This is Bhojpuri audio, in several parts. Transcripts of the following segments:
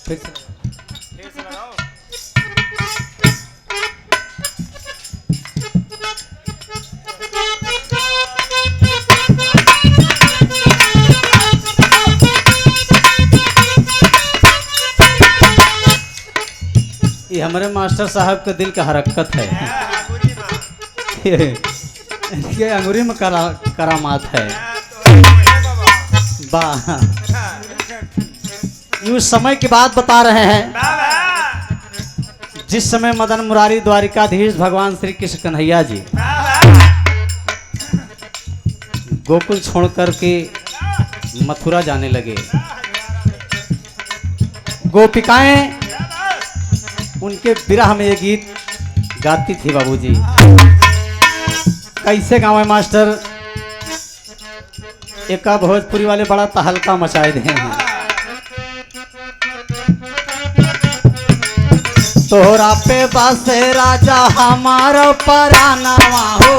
फिर से लगाओ। ये हमारे मास्टर साहब के दिल का हरकत है। इनके अंगूरी में करामात है। वाह, उस समय की बात बता रहे हैं जिस समय मदन मुरारी द्वारिकाधीश भगवान श्री कृष्ण कन्हैया जी गोकुल छोड़ करके मथुरा जाने लगे। गोपिकाएं उनके विरह में ये गीत गाती थी बाबूजी। कैसे गाँव मास्टर? एक भोजपुरी वाले बड़ा तहलका मचाए दे हैं। तोहरा पे बसे राजा हमारा परानावा हो,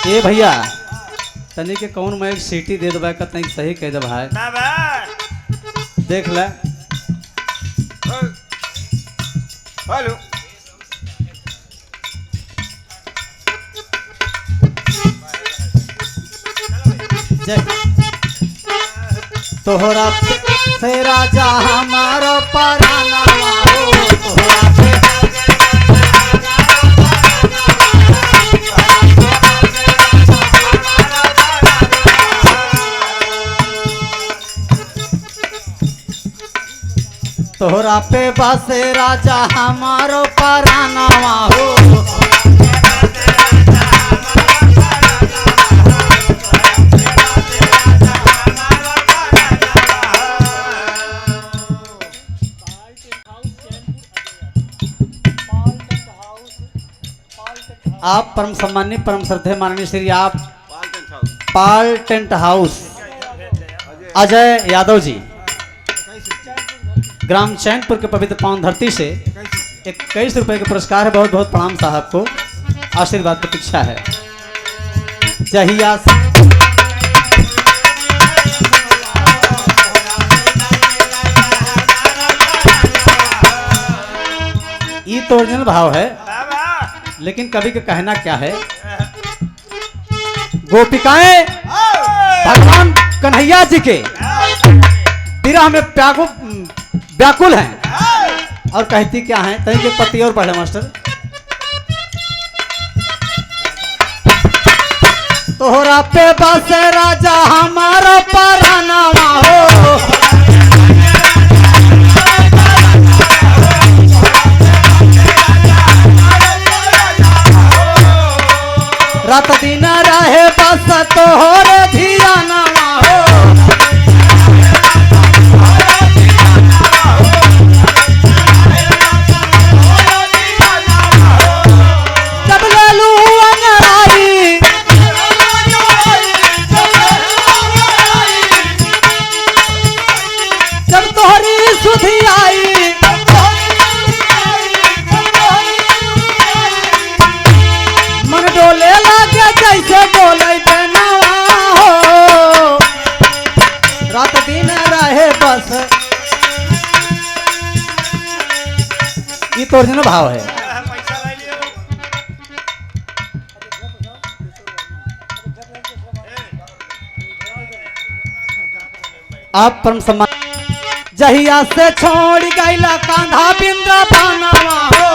ए भैया तनी के कौन मैं एक सीटी दे दबा का तनी सही कह दे भाई। देख ले हेलो तोहरा से राजा हमारा परानावा हो, तोहरा पे तोहरा पे बसे राजा हमारो परानावा हो। आप परम सम्मानित परम श्रद्धेय माननीय श्री आप पाल tent house Ajay Yadav ji gram Chainpur के पवित्र पावन धरती से 21 रुपए के पुरस्कार है। बहुत बहुत प्रणाम साहब को, आशीर्वाद प्रतीक्षा है। जहिया ये तो ओरिजिनल भाव है, लेकिन कवि का कहना क्या है? गोपिकाएं भगवान कन्हैया जी के विरह में व्याकुल हैं और कहती क्या है? तही के पति और पढ़े मास्टर। तोहरा पे बसे राजा हमारा परानावा हो, रात दिन रहे बस तोहरे धियानावा हो। जब लालू अंगड़ाई जब तोहरी सुधी आई, मन डोले लागे जैसे डोले बेनवा हो, रात दिन रहे बस। ये तो ओरिजिनल भाव है। आप परम सम्मान जहिया से छोड़ गईला कांधा बिंदा बनावा हो,